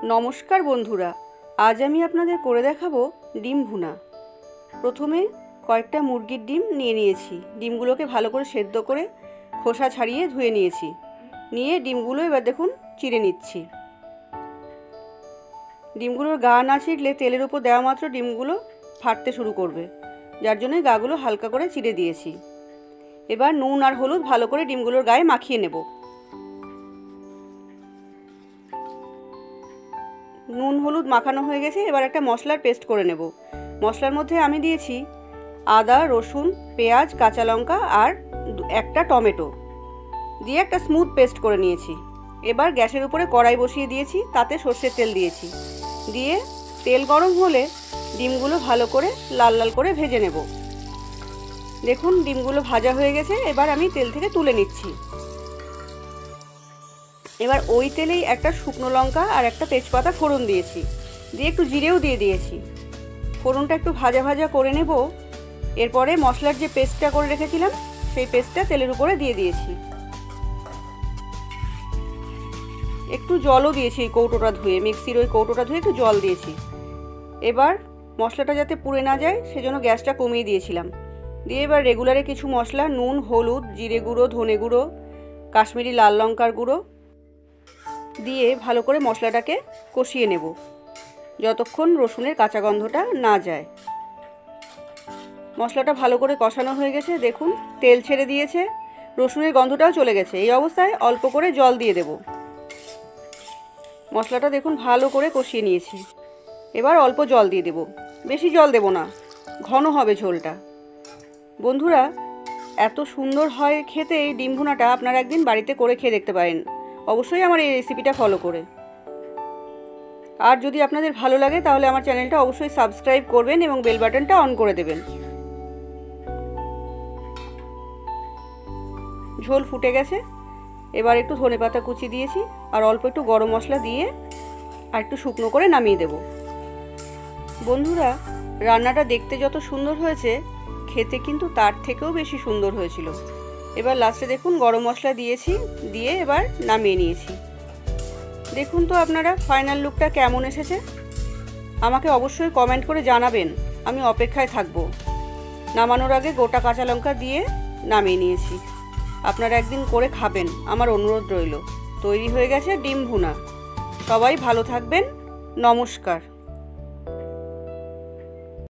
নমস্কার বন্ধুরা, আজ আমি আপনাদের করে দেখাবো ডিম ভুনা। প্রথমে কয়েকটা মুরগির ডিম নিয়েছি। ডিমগুলোকে ভালো করে সেদ্ধ করে খোসা ছাড়িয়ে ধুয়ে নিয়েছি। নিয়ে ডিমগুলো এবার দেখুন চিড়ে নিচ্ছি। ডিমগুলোর গা না ছিঁড়লে তেলের উপর দেওয়া মাত্র ডিমগুলো ফাটতে শুরু করবে, যার জন্য গাগুলো হালকা করে চিড়ে দিয়েছি। এবার নুন আর হলুদ ভালো করে ডিমগুলোর গায়ে মাখিয়ে নেব। নুন হলুদ মাখানো হয়ে গেছে। এবার একটা মশলার পেস্ট করে নেব। মশলার মধ্যে আমি দিয়েছি আদা, রসুন, পেঁয়াজ, কাঁচা লঙ্কা আর একটা টমেটো দিয়ে একটা স্মুথ পেস্ট করে নিয়েছি। এবার গ্যাসের উপরে কড়াই বসিয়ে দিয়েছি, তাতে সর্ষের তেল দিয়েছি। দিয়ে তেল গরম হলে ডিমগুলো ভালো করে লাল লাল করে ভেজে নেব। দেখুন ডিমগুলো ভাজা হয়ে গেছে। এবার আমি তেল থেকে তুলে নিচ্ছি। এবার ওই তেলেই একটা শুকনো লঙ্কা আর একটা তেজপাতা ফোড়ন দিয়েছি, দিয়ে একটু জিরেও দিয়ে দিয়েছি। ফোড়নটা একটু ভাজা ভাজা করে নেব। এরপরে মশলার যে পেস্টটা করে রেখেছিলাম সেই পেস্টটা তেলের উপরে দিয়ে দিয়েছি। একটু জলও দিয়েছি, কৌটোটা ধুয়ে, মিক্সির ওই কৌটোটা ধুয়ে একটু জল দিয়েছি। এবার মশলাটা যাতে পুড়ে না যায় সেজন্য গ্যাসটা কমিয়ে দিয়েছিলাম। দিয়ে এবার রেগুলারে কিছু মশলা, নুন, হলুদ, জিরে গুঁড়ো, ধনে গুঁড়ো, কাশ্মীরি লাল লঙ্কার গুঁড়ো দিয়ে ভালো করে মশলাটাকে কষিয়ে নেব, যতক্ষণ রসুনের কাঁচা গন্ধটা না যায়। মশলাটা ভালো করে কষানো হয়ে গেছে। দেখুন তেল ছেড়ে দিয়েছে, রসুনের গন্ধটাও চলে গেছে। এই অবস্থায় অল্প করে জল দিয়ে দেব। মশলাটা দেখুন ভালো করে কষিয়ে নিয়েছি। এবার অল্প জল দিয়ে দেব, বেশি জল দেব না, ঘন হবে ঝোলটা। বন্ধুরা, এত সুন্দর হয় খেতে এই ডিম ভুনাটা, আপনারা একদিন বাড়িতে করে খেয়ে দেখতে পারেন, অবশ্যই আমার এই রেসিপিটা ফলো করে। আর যদি আপনাদের ভালো লাগে তাহলে আমার চ্যানেলটা অবশ্যই সাবস্ক্রাইব করবেন এবং বেল বাটনটা অন করে দেবেন। ঝোল ফুটে গেছে। এবার একটু ধনেপাতা কুচি দিয়েছি আর অল্প একটু গরম মশলা দিয়ে আর একটু শুকনো করে নামিয়ে দেব। বন্ধুরা, রান্নাটা দেখতে যত সুন্দর হয়েছে খেতে কিন্তু তার থেকেও বেশি সুন্দর হয়েছিল। এবার লাস্টে দেখুন গরম মশলা দিয়েছি, দিয়ে এবার নামিয়ে নিয়েছি। দেখুন তো আপনারা ফাইনাল লুকটা কেমন এসেছে, আমাকে অবশ্যই কমেন্ট করে জানাবেন, আমি অপেক্ষায় থাকবো। নামানোর আগে গোটা কাঁচা লঙ্কা দিয়ে নামিয়ে নিয়েছি। আপনারা একদিন করে খাবেন, আমার অনুরোধ রইল। তৈরি হয়ে গেছে ডিম ভুনা। সবাই ভালো থাকবেন। নমস্কার।